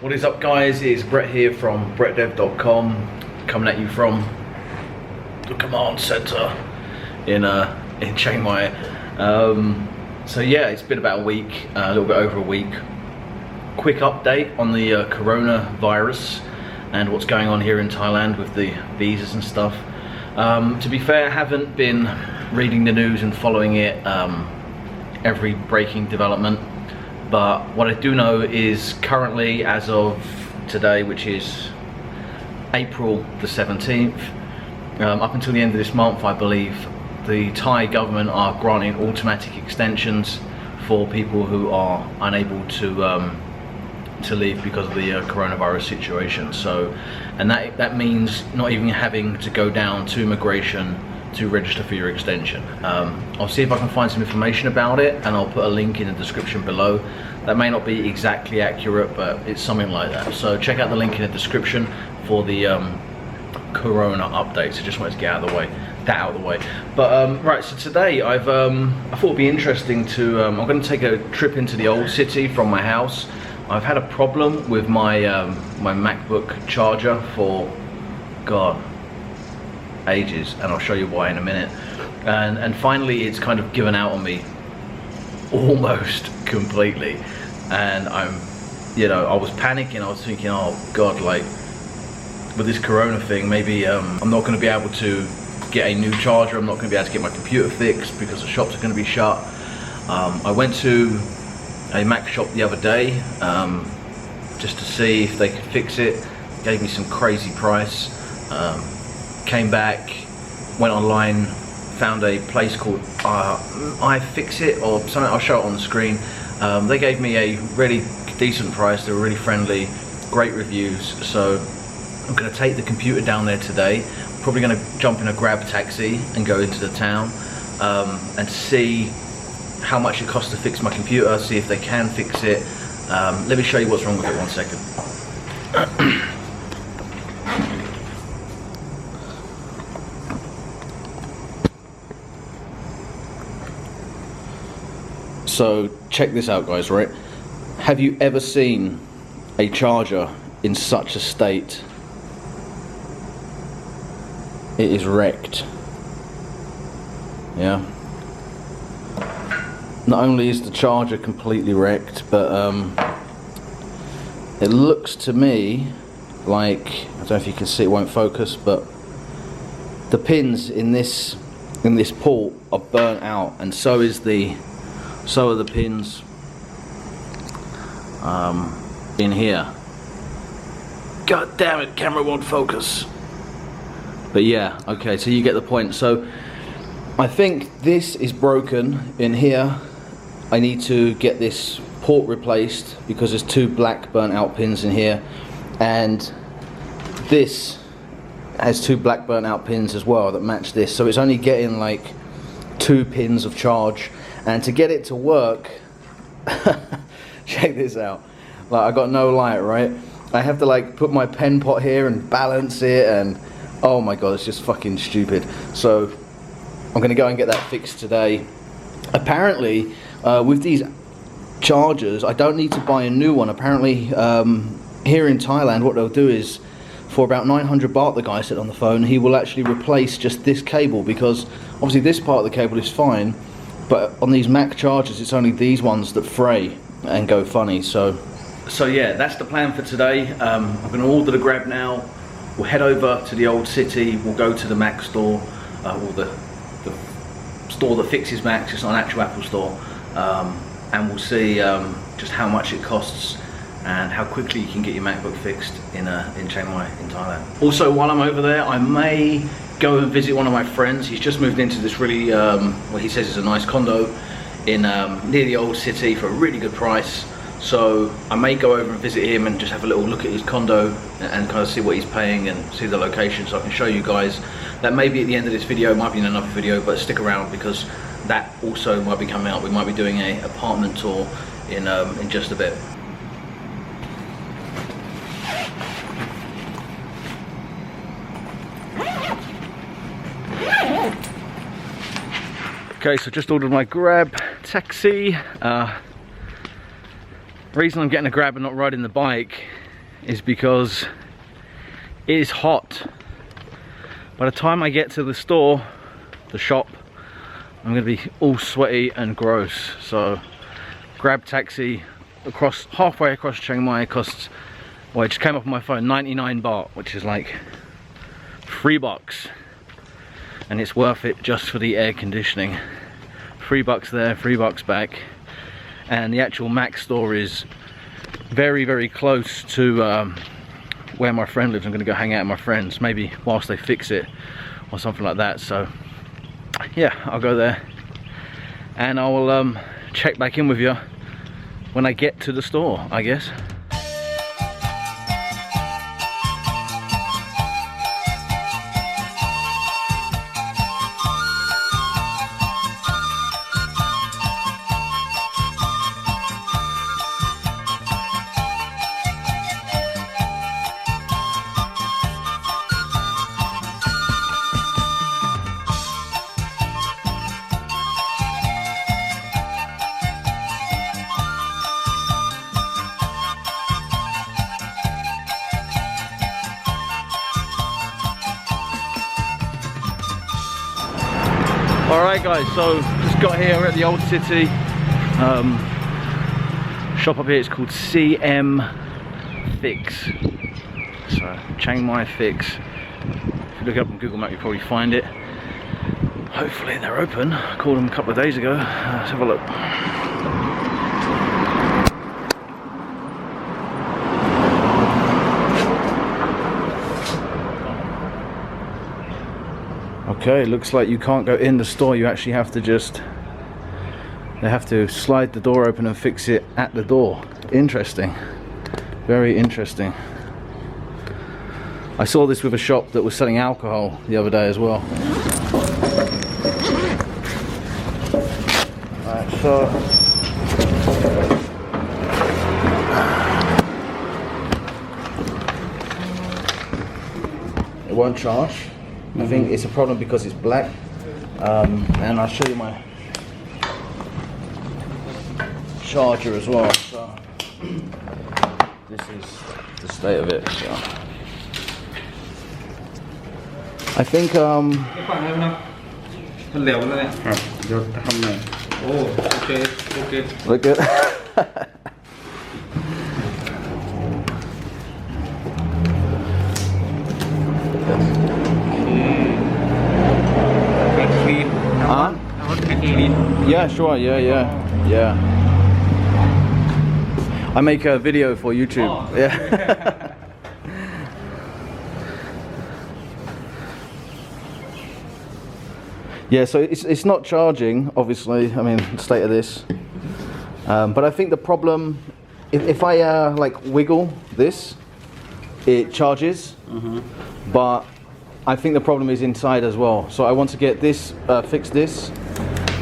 What is up, guys? It's Brett here from brettdev.com, coming at you from the command center in Chiang Mai. So yeah, it's been about a week, a little bit over a week. Quick update on the coronavirus and what's going on here in Thailand with the visas and stuff. To be fair, I haven't been reading the news and following it, every breaking development. But what I do know is currently, as of today, which is April the 17th, up until the end of this month, I believe, the Thai government are granting automatic extensions for people who are unable to leave because of the coronavirus situation. So, and that means not even having to go down to immigration to register for your extension. I'll see if I can find some information about it, and I'll put a link in the description below. That may not be exactly accurate, but it's something like that. So check out the link in the description for the corona updates. I just wanted to get that out of the way. But right, so today I thought it'd be interesting to, I'm going to take a trip into the old city from my house. I've had a problem with my my MacBook charger for, God, ages, and I'll show you why in a minute. And finally it's kind of given out on me almost completely, and I was panicking. I was thinking, oh God, like with this corona thing, maybe I'm not going to be able to get a new charger. I'm not going to be able to get my computer fixed because the shops are going to be shut. I went to a Mac shop the other day just to see if they could fix it. Gave me some crazy price. Came back, went online, found a place called iFixit or something. I'll show it on the screen. They gave me a really decent price. They were really friendly, great reviews. So I'm going to take the computer down there today. Probably going to jump in a Grab taxi and go into the town and see how much it costs to fix my computer, see if they can fix it. Let me show you what's wrong with it, 1 second. So check this out, guys, right? Have you ever seen a charger in such a state? It is wrecked. Yeah. Not only is the charger completely wrecked, but it looks to me like, I don't know if you can see, it won't focus, but the pins in this port are burnt out, and so are the pins in here. God damn it, camera won't focus. But yeah, okay, so you get the point. So I think this is broken in here. I need to get this port replaced because there's two black burnt out pins in here, and this has two black burnt out pins as well that match this. So it's only getting like 2 pins of charge. And to get it to work, check this out. Like, I got no light, right? I have to like put my pen pot here and balance it, and oh my God, it's just fucking stupid. So I'm gonna go and get that fixed today. Apparently, with these chargers, I don't need to buy a new one. Apparently, here in Thailand, what they'll do is, for about 900 baht, the guy said on the phone, he will actually replace just this cable, because obviously this part of the cable is fine. But on these Mac chargers, it's only these ones that fray and go funny. So yeah, that's the plan for today. I'm going to order the Grab now. We'll head over to the old city. We'll go to the Mac store, or the store that fixes Macs. It's not an actual Apple store, and we'll see just how much it costs and how quickly you can get your MacBook fixed in Chiang Mai in Thailand. Also, while I'm over there, I may go and visit one of my friends. He's just moved into this really, well, he says it's a nice condo in near the old city for a really good price. So I may go over and visit him and just have a little look at his condo and kind of see what he's paying and see the location, so I can show you guys. That may be at the end of this video, might be in another video, but stick around because that also might be coming out. We might be doing an apartment tour in just a bit. Okay, so just ordered my Grab taxi. Reason I'm getting a Grab and not riding the bike is because it is hot. By the time I get to the store, the shop, I'm gonna be all sweaty and gross. So grab taxi across, halfway across Chiang Mai. Costs, well, it just came up on my phone, 99 baht, which is like $3, and it's worth it just for the air conditioning. $3 there, $3 back. And the actual Mac store is very, very close to where my friend lives. I'm gonna go hang out with my friends, maybe whilst they fix it or something like that. So yeah, I'll go there and I will check back in with you when I get to the store, I guess. Alright guys, so just got here, we're at the old city. Shop up here, it's called CM Fix. So Chiang Mai Fix. If you look it up on Google Maps, you'll probably find it. Hopefully they're open. I called them a couple of days ago. Let's have a look. Okay, looks like you can't go in the store, you actually have to they have to slide the door open and fix it at the door. Interesting. Very interesting. I saw this with a shop that was selling alcohol the other day as well. Alright, so it won't charge. I think it's a problem because it's black, and I'll show you my charger as well. So this is the state of it. So I think look good. Yeah, sure, yeah. I make a video for YouTube. Oh. Yeah. Yeah, so it's not charging, obviously. I mean, the state of this. But I think the problem, if I like wiggle this, it charges. But I think the problem is inside as well. So I want to get this, fix this,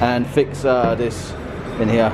and fix this in here.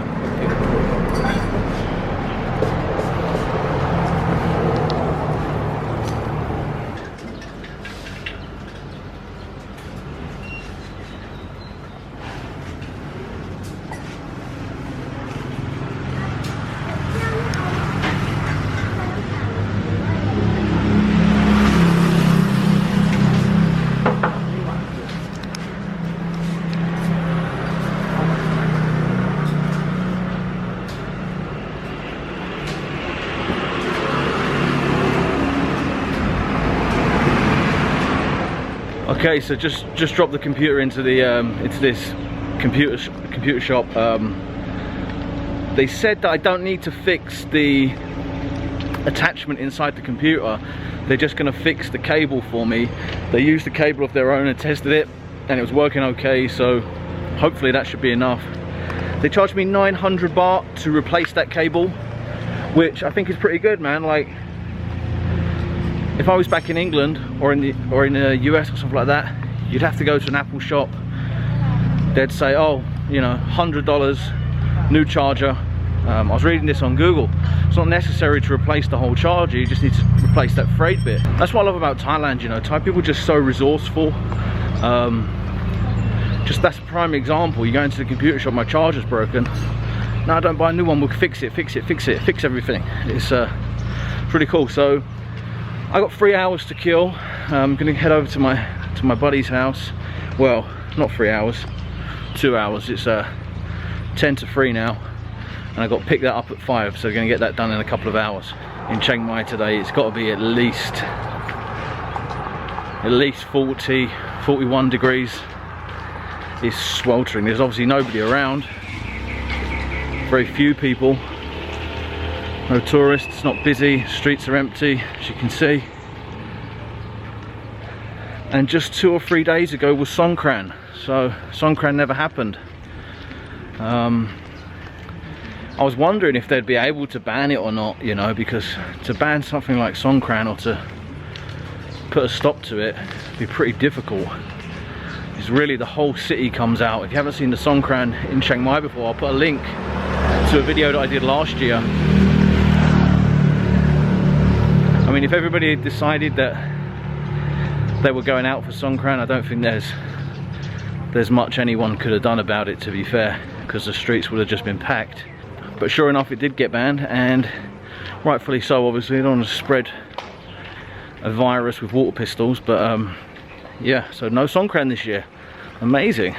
Okay, so just dropped the computer into the into this computer shop. They said that I don't need to fix the attachment inside the computer. They're just going to fix the cable for me. They used the cable of their own and tested it, and it was working okay. So hopefully that should be enough. They charged me 900 baht to replace that cable, which I think is pretty good, man. Like, if I was back in England or in the US or something like that, you'd have to go to an Apple shop. They'd say, oh, you know, $100 new charger. I was reading this on Google. It's not necessary to replace the whole charger, you just need to replace that frayed bit. That's what I love about Thailand, you know. Thai people are just so resourceful. Just that's a prime example. You go into the computer shop, my charger's broken. No, don't buy a new one, we'll fix it, fix everything. It's It's really cool. So I got 3 hours to kill. I'm gonna head over to my buddy's house. Well, not 3 hours, 2 hours. It's 10 to 3 now, and I got to pick that up at 5, so we're gonna get that done in a couple of hours. In Chiang Mai today, it's got to be at least 40, 41 degrees. It's sweltering. There's obviously nobody around, very few people, no tourists, not busy, streets are empty, as you can see. And just 2 or 3 days ago was Songkran, so Songkran never happened. I was wondering if they'd be able to ban it or not, you know, because to ban something like Songkran, or to put a stop to it, would be pretty difficult. It's really the whole city comes out. If you haven't seen the Songkran in Chiang Mai before, I'll put a link to a video that I did last year. I mean, if everybody had decided that they were going out for Songkran, I don't think there's much anyone could have done about it, to be fair, because the streets would have just been packed. But sure enough, it did get banned, and rightfully so. Obviously, they don't want to spread a virus with water pistols, but yeah, so no Songkran this year. Amazing.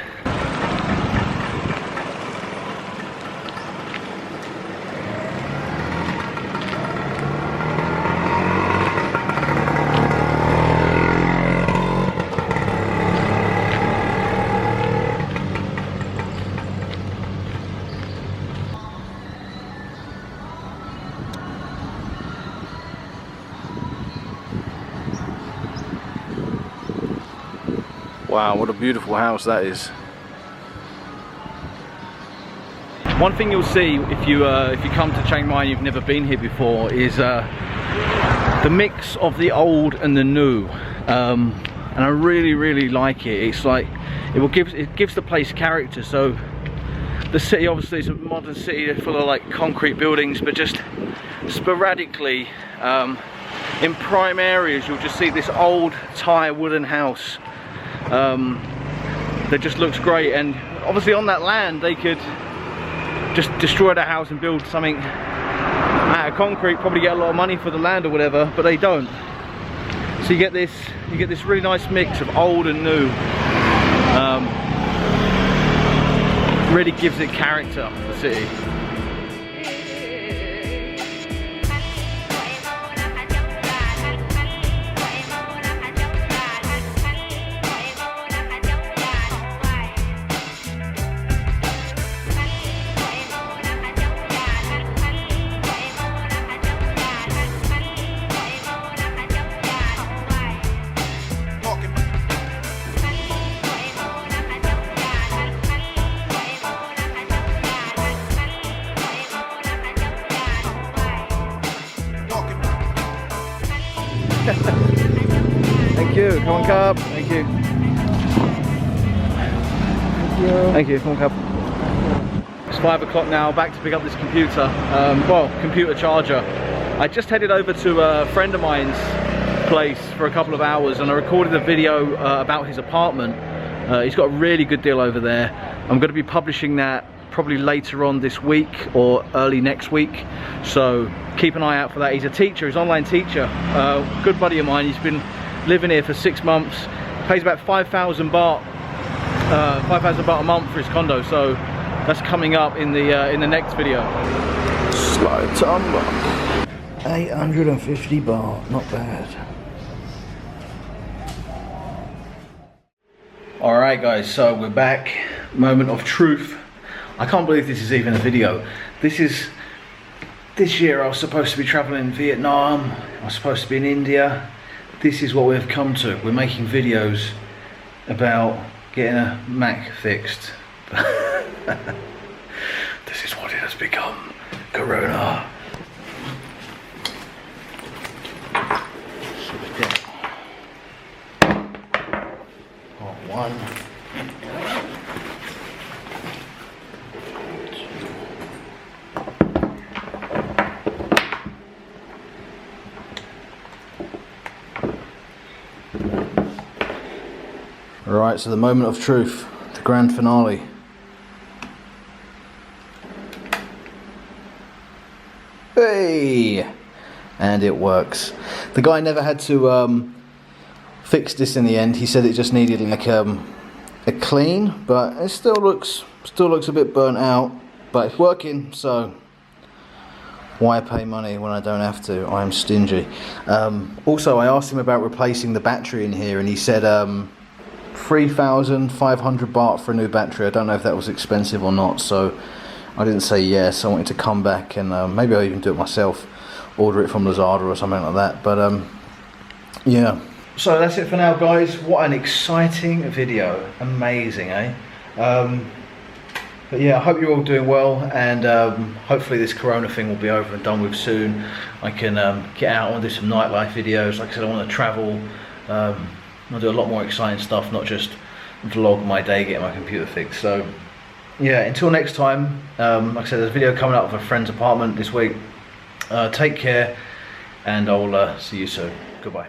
Wow, what a beautiful house that is. One thing you'll see if you come to Chiang Mai and you've never been here before is the mix of the old and the new, and I really like it. It's like it gives the place character. So the city obviously is a modern city full of like concrete buildings, but just sporadically in prime areas you'll just see this old Thai wooden house that just looks great. And obviously on that land they could just destroy the house and build something out of concrete, probably get a lot of money for the land or whatever, but they don't. So you get this really nice mix of old and new. Really gives it character, the city. Thank you, come on Cup. Thank you. Thank you, come on Cup. It's 5 o'clock now, back to pick up this computer. Well, computer charger. I just headed over to a friend of mine's place for a couple of hours, and I recorded a video about his apartment. He's got a really good deal over there. I'm going to be publishing that probably later on this week or early next week, so keep an eye out for that. He's a teacher, he's an online teacher, good buddy of mine. He's been living here for 6 months, pays about 5,000 baht, 5,000 baht a month for his condo, so that's coming up in the next video. Slow tumble. 850 baht, not bad. Alright guys, so we're back. Moment of truth. I can't believe this is even a video. This year I was supposed to be traveling in Vietnam, I was supposed to be in India. This is what we've come to. We're making videos about getting a Mac fixed. This is what it has become. Corona. Part 1. Alright, so the moment of truth, the grand finale. Hey! and it works. The guy never had to fix this in the end. He said it just needed like a clean, but it still looks a bit burnt out, but it's working, so why pay money when I don't have to? I'm stingy. Also, I asked him about replacing the battery in here, and he said 3,500 baht for a new battery. I don't know if that was expensive or not, so I didn't say yes. I wanted to come back and maybe I'll even do it myself, order it from Lazada or something like that. But yeah. So that's it for now, guys. What an exciting video. Amazing, eh? But yeah, I hope you're all doing well, and hopefully this corona thing will be over and done with soon. I can get out and do some nightlife videos. Like I said, I want to travel. I'll do a lot more exciting stuff, not just vlog my day getting my computer fixed. So yeah, until next time, like I said, there's a video coming up of a friend's apartment this week. Take care, and I'll see you soon. Goodbye.